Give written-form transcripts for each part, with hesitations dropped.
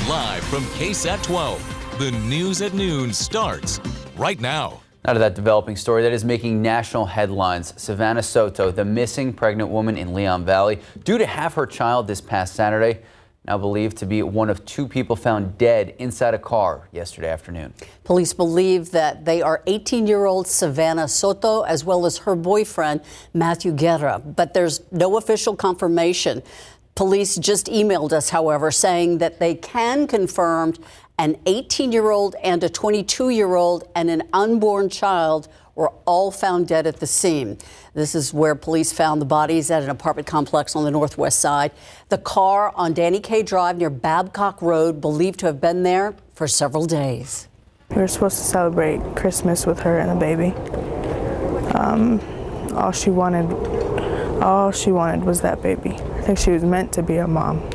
Live from KSAT12, the news at noon starts right now. Now to that developing story that is making national headlines. Savannah Soto, the missing pregnant woman in Leon Valley, due to have her child this past Saturday, now believed to be one of two people found dead inside a car yesterday afternoon. Police believe that they are 18-year-old Savannah Soto as well as her boyfriend, Matthew Guerra, but there's no official confirmation. Police just emailed us, however, saying that they can confirm an 18-year-old and a 22-year-old and an unborn child were all found dead at the scene. This is where police found the bodies at an apartment complex on the northwest side. The car on Danny Kaye Drive near Babcock Road, believed to have been there for several days. We were supposed to celebrate Christmas with her and the baby. All she wanted was that baby. I think she was meant to be a mom.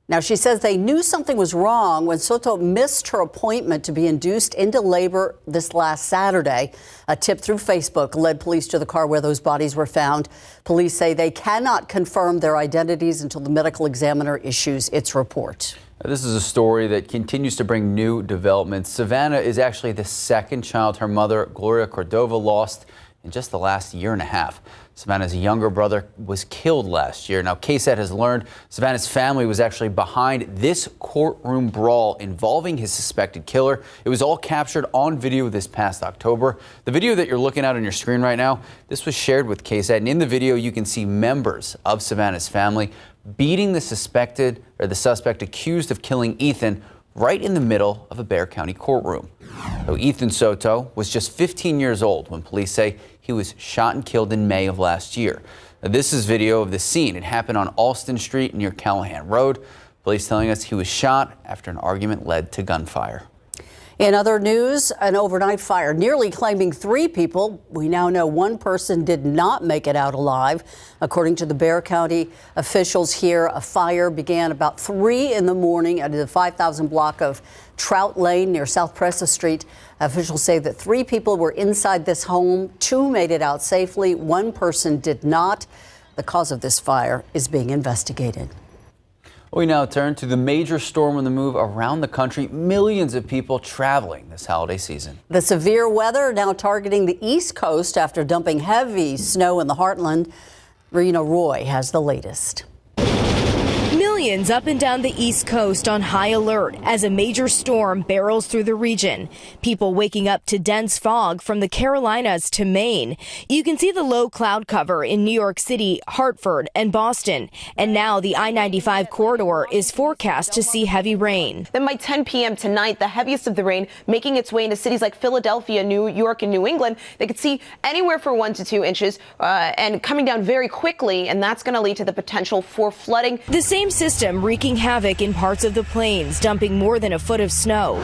Now, she says they knew something was wrong when Soto missed her appointment to be induced into labor this last Saturday. A tip through Facebook led police to the car where those bodies were found. Police say they cannot confirm their identities until the medical examiner issues its report. This is a story that continues to bring new developments. Savannah is actually the second child her mother, Gloria Cordova, lost in just the last year and a half. Savannah's younger brother was killed last year. Now, KSAT has learned Savannah's family was actually behind this courtroom brawl involving his suspected killer. It was all captured on video this past October. The video that you're looking at on your screen right now, this was shared with KSAT, and in the video you can see members of Savannah's family beating the suspect accused of killing Ethan right in the middle of a Bexar County courtroom. So Ethan Soto was just 15 years old when police say he was shot and killed in May of last year. Now, this is video of the scene. It happened on Alston Street near Callahan Road. Police telling us he was shot after an argument led to gunfire. In other news, an overnight fire nearly claiming 3 people. We now know one person did not make it out alive. According to the Bexar County officials here, a fire began about 3 in the morning at the 5,000 block of Trout Lane near South Presa Street. Officials say that 3 people were inside this home. 2 made it out safely. 1 person did not. The cause of this fire is being investigated. We now turn to the major storm on the move around the country. Millions of people traveling this holiday season. The severe weather now targeting the East Coast after dumping heavy snow in the heartland. Rena Roy has the latest. Millions up and down the East Coast on high alert as a major storm barrels through the region. People waking up to dense fog from the Carolinas to Maine. You can see the low cloud cover in New York City, Hartford, and Boston. And now the I-95 corridor is forecast to see heavy rain. Then by 10 p.m. tonight, the heaviest of the rain making its way into cities like Philadelphia, New York, and New England. They could see anywhere from 1 to 2 inches and coming down very quickly. And that's going to lead to the potential for flooding. The same system wreaking havoc in parts of the plains, dumping more than a foot of snow.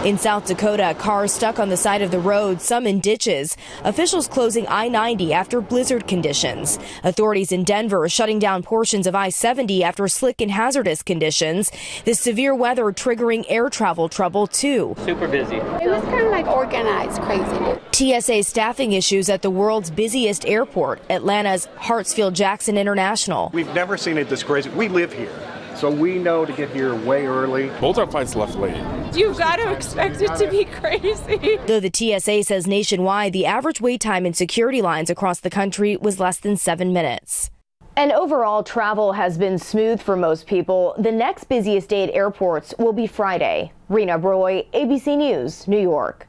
In South Dakota, cars stuck on the side of the road, some in ditches. Officials closing I-90 after blizzard conditions. Authorities in Denver shutting down portions of I-70 after slick and hazardous conditions. This severe weather triggering air travel trouble, too. Super busy. It was kind of like organized crazy. TSA staffing issues at the world's busiest airport, Atlanta's Hartsfield-Jackson International. We've never seen it this crazy. We live here, so we know to get here way early. Both our flights left late. You've got to expect it to be crazy. Though the TSA says nationwide, the average wait time in security lines across the country was less than 7 minutes. And overall, travel has been smooth for most people. The next busiest day at airports will be Friday. Rena Roy, ABC News, New York.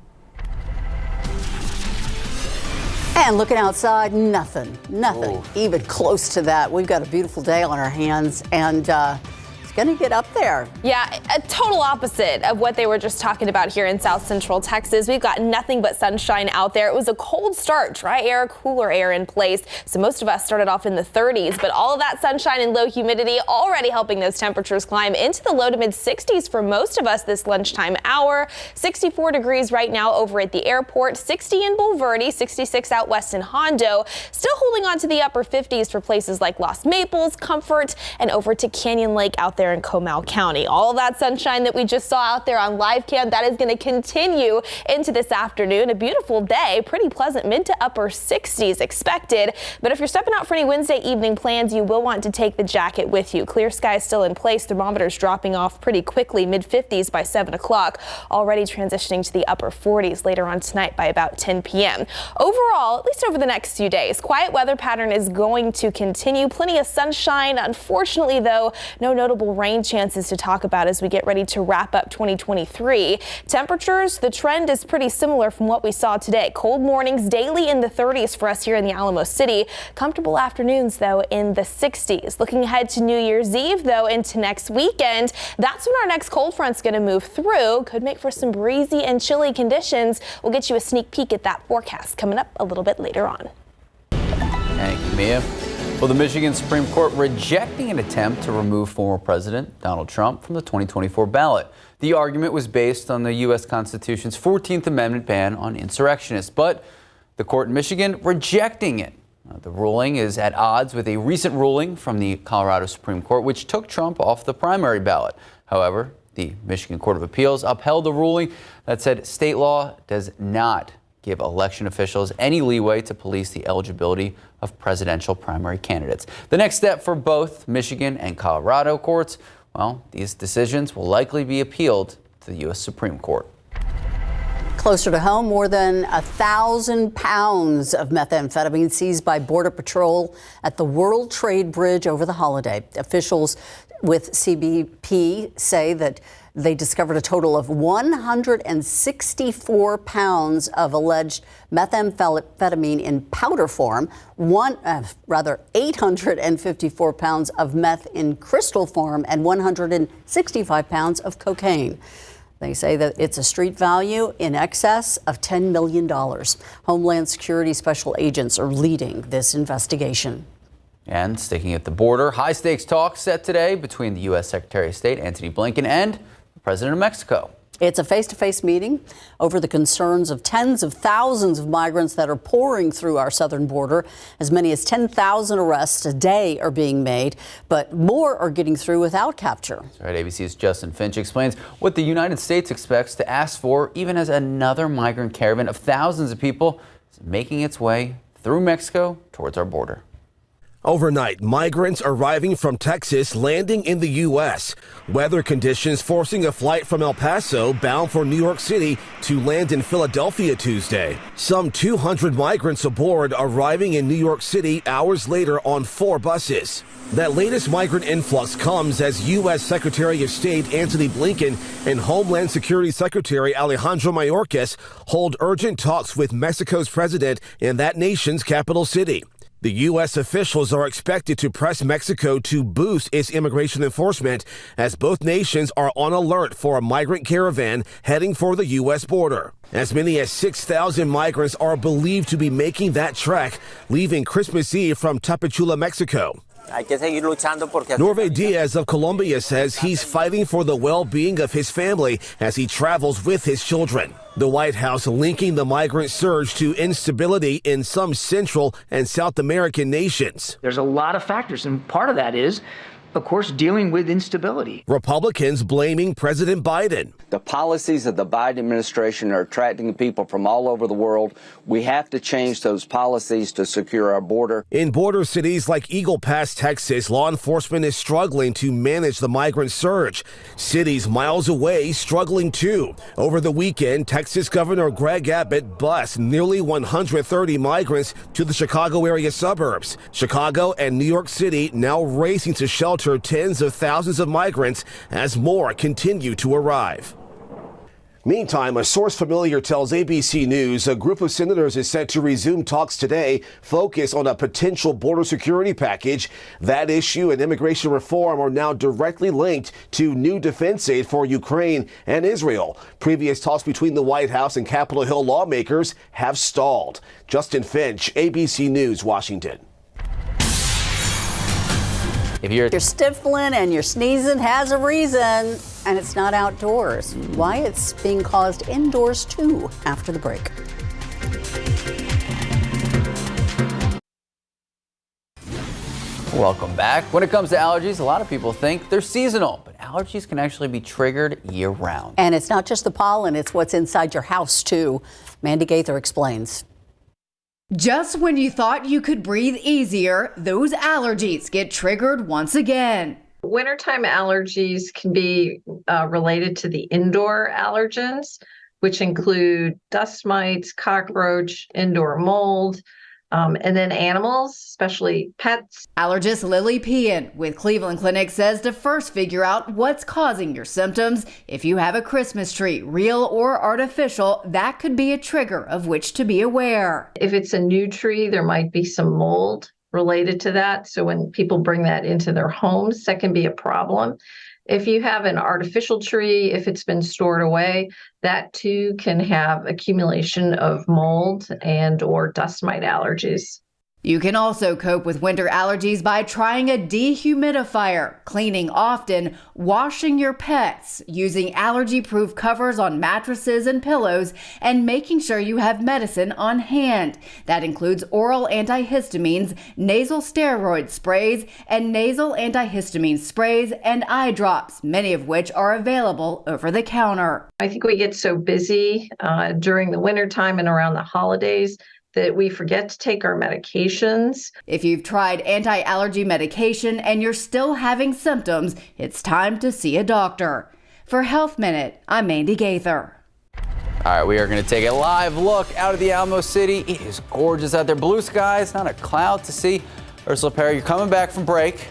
And looking outside, nothing even close to that. We've got a beautiful day on our hands, and it's going to get up there. Yeah, a total opposite of what they were just talking about here in South Central Texas. We've got nothing but sunshine out there. It was a cold start, dry air, cooler air in place. So most of us started off in the 30s, but all of that sunshine and low humidity already helping those temperatures climb into the low to mid 60s for most of us this lunchtime hour. 64 degrees right now over at the airport, 60 in Bulverde, 66 out west in Hondo. Still holding on to the upper 50s for places like Los Maples, Comfort, and over to Canyon Lake out there there in Comal County. All of that sunshine that we just saw out there on live cam, that is going to continue into this afternoon. A beautiful day, pretty pleasant, mid to upper 60s expected. But if you're stepping out for any Wednesday evening plans, you will want to take the jacket with you. Clear skies still in place. Thermometers dropping off pretty quickly, mid 50s by 7 o'clock. Already transitioning to the upper 40s later on tonight by about 10 p.m. Overall, at least over the next few days, quiet weather pattern is going to continue. Plenty of sunshine. Unfortunately, though, no notable rain chances to talk about as we get ready to wrap up 2023. Temperatures, the trend is pretty similar from what we saw today. Cold mornings daily in the 30s for us here in the Alamo City. Comfortable afternoons, though, in the 60s. Looking ahead to New Year's Eve, though, into next weekend, that's when our next cold front's going to move through. Could make for some breezy and chilly conditions. We'll get you a sneak peek at that forecast coming up a little bit later on. Thank you, Mia. Well, the Michigan Supreme Court rejecting an attempt to remove former President Donald Trump from the 2024 ballot. The argument was based on the U.S. Constitution's 14th Amendment ban on insurrectionists, but the court in Michigan rejecting it. The ruling is at odds with a recent ruling from the Colorado Supreme Court, which took Trump off the primary ballot. However, the Michigan Court of Appeals upheld the ruling that said state law does not give election officials any leeway to police the eligibility of presidential primary candidates. The next step for both Michigan and Colorado courts, well, these decisions will likely be appealed to the U.S. Supreme Court. Closer to home, more than 1,000 pounds of methamphetamine seized by Border Patrol at the World Trade Bridge over the holiday. Officials with CBP say that they discovered a total of 164 pounds of alleged methamphetamine in powder form, 854 pounds of meth in crystal form, and 165 pounds of cocaine. They say that it's a street value in excess of $10 million. Homeland Security special agents are leading this investigation. And sticking at the border, high-stakes talks set today between the U.S. Secretary of State Antony Blinken and the President of Mexico. It's a face-to-face meeting over the concerns of tens of thousands of migrants that are pouring through our southern border. As many as 10,000 arrests a day are being made, but more are getting through without capture. That's right. ABC's Justin Finch explains what the United States expects to ask for, even as another migrant caravan of thousands of people is making its way through Mexico towards our border. Overnight, migrants arriving from Texas landing in the U.S. Weather conditions forcing a flight from El Paso bound for New York City to land in Philadelphia Tuesday. Some 200 migrants aboard arriving in New York City hours later on 4 buses. That latest migrant influx comes as U.S. Secretary of State Antony Blinken and Homeland Security Secretary Alejandro Mayorkas hold urgent talks with Mexico's president in that nation's capital city. The U.S. officials are expected to press Mexico to boost its immigration enforcement as both nations are on alert for a migrant caravan heading for the U.S. border. As many as 6,000 migrants are believed to be making that trek, leaving Christmas Eve from Tapachula, Mexico. Norve Diaz of Colombia says he's fighting for the well-being of his family as he travels with his children. The White House linking the migrant surge to instability in some Central and South American nations. There's a lot of factors, and part of that is, of course, dealing with instability. Republicans blaming President Biden. The policies of the Biden administration are attracting people from all over the world. We have to change those policies to secure our border. In border cities like Eagle Pass, Texas, law enforcement is struggling to manage the migrant surge. Cities miles away struggling too. Over the weekend, Texas Governor Greg Abbott bused nearly 130 migrants to the Chicago area suburbs. Chicago and New York City now racing to shelter tens of thousands of migrants as more continue to arrive. Meantime, a source familiar tells ABC News a group of senators is set to resume talks today, focus on a potential border security package. That issue and immigration reform are now directly linked to new defense aid for Ukraine and Israel. Previous talks between the White House and Capitol Hill lawmakers have stalled. Justin Finch, ABC News, Washington. If you're sniffling and you're sneezing, has a reason, and it's not outdoors. Why it's being caused indoors too after the break. Welcome back. When it comes to allergies, a lot of people think they're seasonal, but allergies can actually be triggered year-round. And it's not just the pollen, it's what's inside your house, too. Mandy Gaither explains. Just when you thought you could breathe easier, those allergies get triggered once again. Wintertime allergies can be related to the indoor allergens, which include dust mites, cockroach, indoor mold, and then animals, especially pets. Allergist Lily Pean with Cleveland Clinic says to first figure out what's causing your symptoms. If you have a Christmas tree, real or artificial, that could be a trigger of which to be aware. If it's a new tree, there might be some mold related to that. So when people bring that into their homes, that can be a problem. If you have an artificial tree, if it's been stored away, that too can have accumulation of mold and or dust mite allergies. You can also cope with winter allergies by trying a dehumidifier, cleaning often, washing your pets, using allergy-proof covers on mattresses and pillows, and making sure you have medicine on hand. That includes oral antihistamines, nasal steroid sprays, and nasal antihistamine sprays and eye drops, many of which are available over the counter. I think we get so busy during the wintertime and around the holidays that we forget to take our medications. If you've tried anti-allergy medication and you're still having symptoms, it's time to see a doctor. For Health Minute, I'm Mandy Gaither. All right, we are going to take a live look out of the Alamo City. It is gorgeous out there. Blue skies, not a cloud to see. Ursula Perry, you're coming back from break.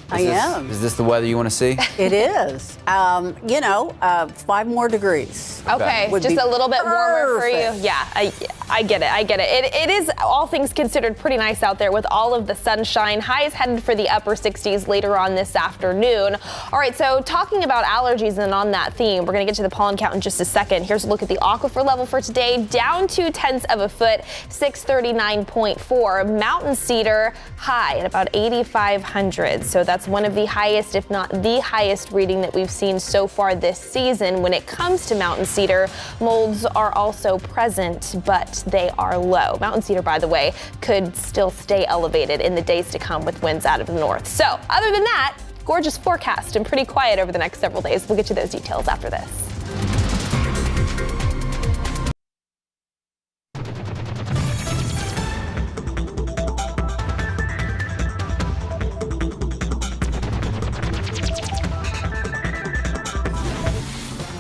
I am. Is this the weather you want to see? It is. 5 more degrees. Okay, just a little bit warmer for you. Yeah, I get it. It is, all things considered, pretty nice out there with all of the sunshine. Highs headed for the upper 60s later on this afternoon. All right, so talking about allergies and on that theme, we're going to get to the pollen count in just a second. Here's a look at the aquifer level for today. Down 0.2 of a foot, 639.4. Mountain cedar high at about 8,500. So that's one of the highest, if not the highest reading that we've seen so far this season. When it comes to mountain cedar, molds are also present, but they are low. Mountain cedar, by the way, could still stay elevated in the days to come with winds out of the north. So other than that, gorgeous forecast and pretty quiet over the next several days. We'll get to those details after this.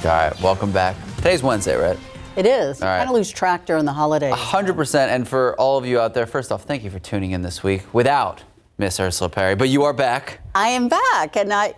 All right, welcome back. Today's Wednesday, right? It is. All right. Kind of lose track during the holidays. 100%. And for all of you out there, first off, thank you for tuning in this week without Miss Ursula Perry. But you are back. I am back, and I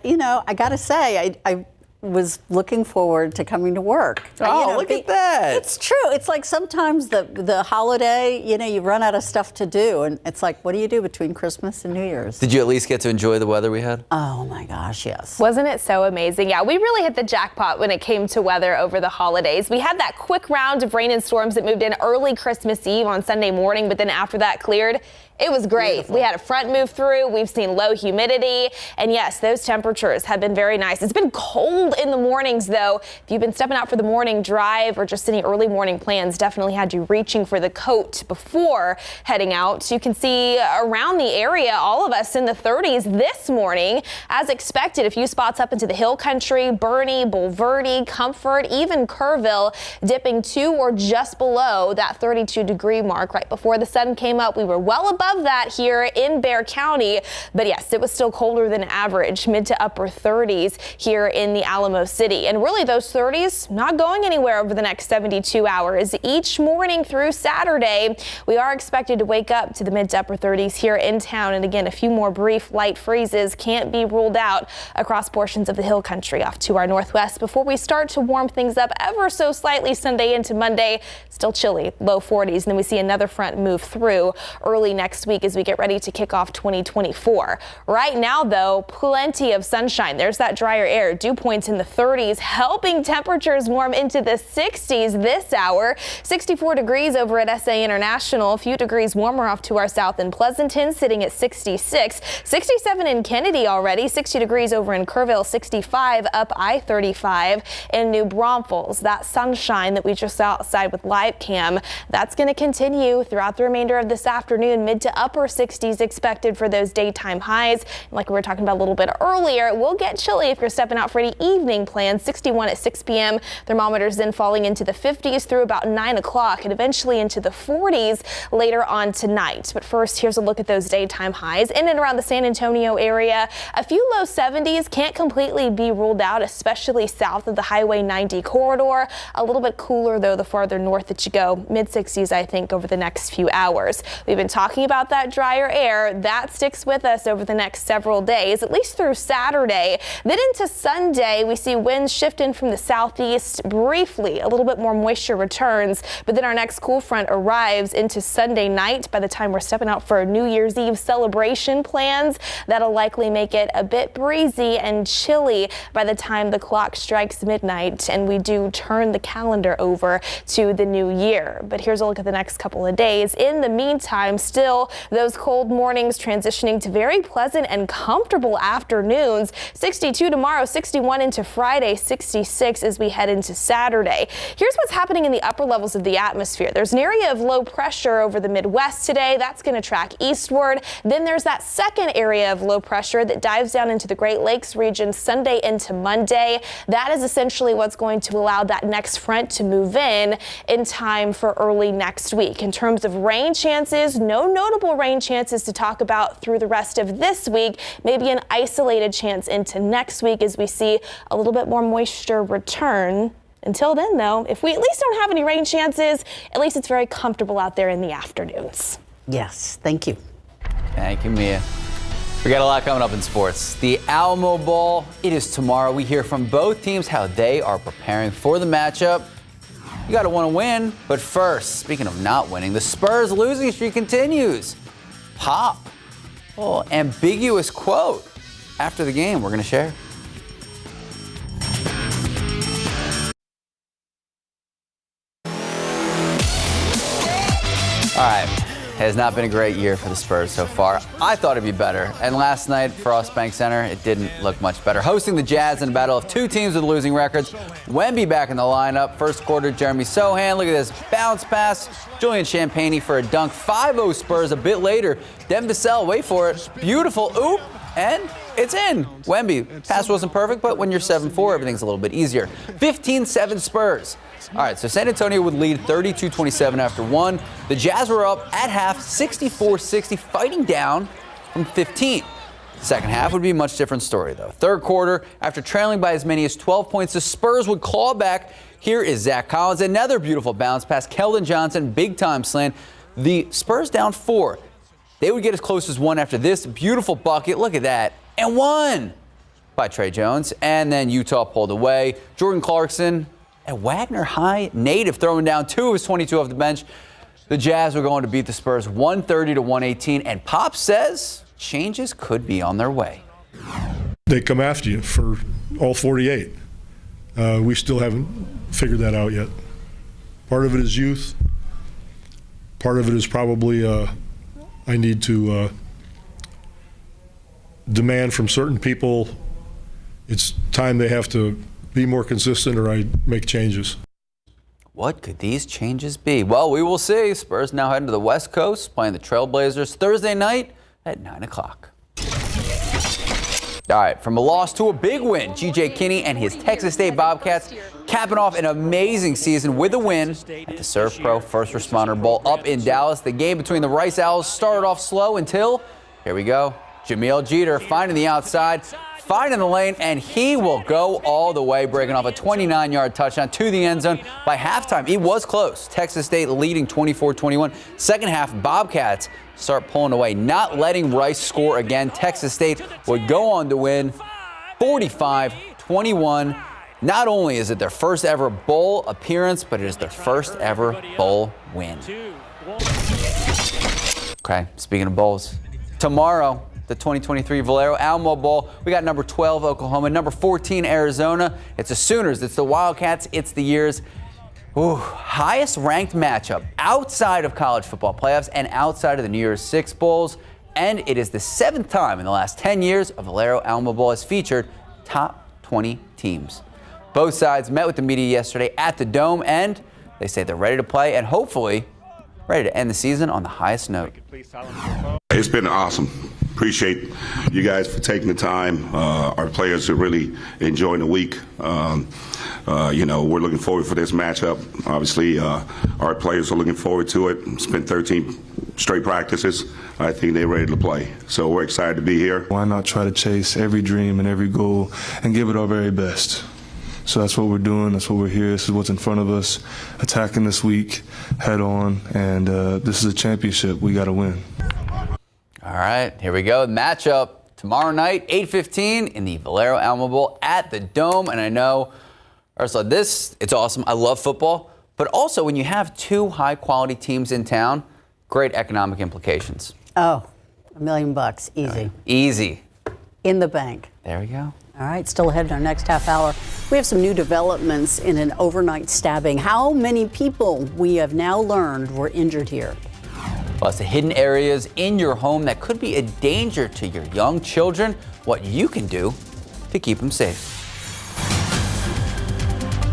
got to say, I was looking forward to coming to work. Oh, look at that. It's true. It's like sometimes the holiday, you run out of stuff to do, and it's like, what do you do between Christmas and New Year's? Did you at least get to enjoy the weather we had? Oh my gosh, yes. Wasn't it so amazing? Yeah, we really hit the jackpot when it came to weather over the holidays. We had that quick round of rain and storms that moved in early Christmas Eve on Sunday morning, but then after that cleared, it was great. Beautiful. We had a front move through. We've seen low humidity. And yes, those temperatures have been very nice. It's been cold in the mornings, though. If you've been stepping out for the morning drive or just any early morning plans, definitely had you reaching for the coat before heading out. You can see around the area, all of us in the 30s this morning. As expected, a few spots up into the hill country, Bernie, Bulverde, Comfort, even Kerrville, dipping to or just below that 32-degree mark. Right before the sun came up, we were well above that here in Bexar County, but yes, it was still colder than average, mid to upper 30s here in the Alamo City. And really those 30s not going anywhere over the next 72 hours. Each morning through Saturday, we are expected to wake up to the mid to upper 30s here in town. And again, a few more brief light freezes can't be ruled out across portions of the hill country off to our northwest before we start to warm things up ever so slightly Sunday into Monday. Still chilly, low 40s. And then we see another front move through early next week as we get ready to kick off 2024. Right now, though, plenty of sunshine. There's that drier air. Dew points in the 30s, helping temperatures warm into the 60s this hour. 64 degrees over at SA International. A few degrees warmer off to our south in Pleasanton, sitting at 66. 67 in Kennedy already. 60 degrees over in Kerrville. 65 up I-35 in New Braunfels. That sunshine that we just saw outside with live cam, that's going to continue throughout the remainder of this afternoon. Mid mid to upper 60s expected for those daytime highs. And like we were talking about a little bit earlier, it will get chilly if you're stepping out for any evening plans. 61 at 6 p.m. Thermometers then falling into the 50s through about 9 o'clock and eventually into the 40s later on tonight. But first, here's a look at those daytime highs in and around the San Antonio area. A few low 70s can't completely be ruled out, especially south of the Highway 90 corridor. A little bit cooler, though, the farther north that you go. Mid-60s, I think, over the next few hours. We've been talking about that drier air. That sticks with us over the next several days, at least through Saturday. Then into Sunday, we see winds shifting from the southeast briefly. A little bit more moisture returns, but then our next cool front arrives into Sunday night. By the time we're stepping out for New Year's Eve celebration plans, that'll likely make it a bit breezy and chilly by the time the clock strikes midnight and we do turn the calendar over to the new year. But here's a look at the next couple of days. In the meantime, still those cold mornings transitioning to very pleasant and comfortable afternoons. 62 tomorrow, 61 into Friday, 66 as we head into Saturday. Here's what's happening in the upper levels of the atmosphere. There's an area of low pressure over the Midwest today. That's going to track eastward. Then there's that second area of low pressure that dives down into the Great Lakes region Sunday into Monday. That is essentially what's going to allow that next front to move in time for early next week. In terms of rain chances, no notable rain chances to talk about through the rest of this week. Maybe an isolated chance into next week as we see a little bit more moisture return. Until then, though, if we at least don't have any rain chances, at least it's very comfortable out there in the afternoons. Yes, thank you. Thank you, Mia. We got a lot coming up in sports. The Alamo Bowl, it is tomorrow. We hear from both teams how they are preparing for the matchup. You got to want to win. But first, speaking of not winning, the Spurs losing streak continues. Pop. Oh, ambiguous quote after the game we're going to share. All right, it has not been a great year for the Spurs so far. I thought it'd be better, and last night for Ross Bank Center, it didn't look much better. Hosting the Jazz in a battle of two teams with losing records. Wemby back in the lineup. First quarter, Jeremy Sohan. Look at this bounce pass. Julian Champagnie for a dunk. 5-0 Spurs a bit later. Dem Vassell, wait for it. Beautiful oop, and it's in. Wemby, pass wasn't perfect, but when you're 7-4, everything's a little bit easier. 15-7 Spurs. All right, so San Antonio would lead 32-27 after one. The Jazz were up at half, 64-60, fighting down from 15. Second half would be a much different story, though. Third quarter, after trailing by as many as 12 points, the Spurs would claw back. Here is Zach Collins, another beautiful bounce pass. Keldon Johnson, big-time slam. The Spurs down 4. They would get as close as one after this beautiful bucket. Look at that. And one by Trey Jones. And then Utah pulled away. Jordan Clarkson, a Wagner High native, throwing down 2 of his 22 off the bench. The Jazz were going to beat the Spurs 130-118, and Pop says changes could be on their way. They come after you for all 48. We still haven't figured that out yet. Part of it is youth. Part of it is probably I need to demand from certain people. It's time they have to be more consistent or I make changes. What could these changes be? Well, we will see. Spurs now heading to the West Coast, playing the Trailblazers Thursday night at 9 o'clock. All right, from a loss to a big win, G.J. Kinney and his Texas State Bobcats capping off an amazing season with a win at the Serve Pro First Responder Bowl up in Dallas. The game between the Rice Owls started off slow until, here we go, Jamil Jeter finding the outside, finding the lane, and he will go all the way, breaking off a 29-yard touchdown to the end zone. By halftime, it was close. Texas State leading 24-21. Second half, Bobcats start pulling away, not letting Rice score again. Texas State would go on to win 45-21. Not only is it their first ever bowl appearance, but it is their first ever bowl win. Okay, speaking of bowls, tomorrow, the 2023 Valero Alamo Bowl. We got number 12 Oklahoma, number 14 Arizona. It's the Sooners, it's the Wildcats, it's the Years. Highest ranked matchup outside of college football playoffs and outside of the New Year's Six Bowls. And it is the 7th time in the last 10 years a Valero Alamo Bowl has featured top 20 teams. Both sides met with the media yesterday at the Dome, and they say they're ready to play and hopefully ready to end the season on the highest note. It's been awesome. Appreciate you guys for taking the time. Our players are really enjoying the week. We're looking forward for this matchup. Obviously, our players are looking forward to it. Spent 13 straight practices. I think they're ready to play. So we're excited to be here. Why not try to chase every dream and every goal and give it our very best? So that's what we're doing. That's what we're here. This is what's in front of us. Attacking this week head on, and this is a championship. We got to win. All right, here we go. Matchup tomorrow night, 8:15 in the Valero Alamo Bowl at the Dome. And I know, Ursula, it's awesome. I love football. But also, when you have two high-quality teams in town, great economic implications. Oh, $1 million, easy. Easy. In the bank. There we go. All right, still ahead in our next half hour. We have some new developments in an overnight stabbing. How many people we have now learned were injured here? Plus, the hidden areas in your home that could be a danger to your young children, what you can do to keep them safe.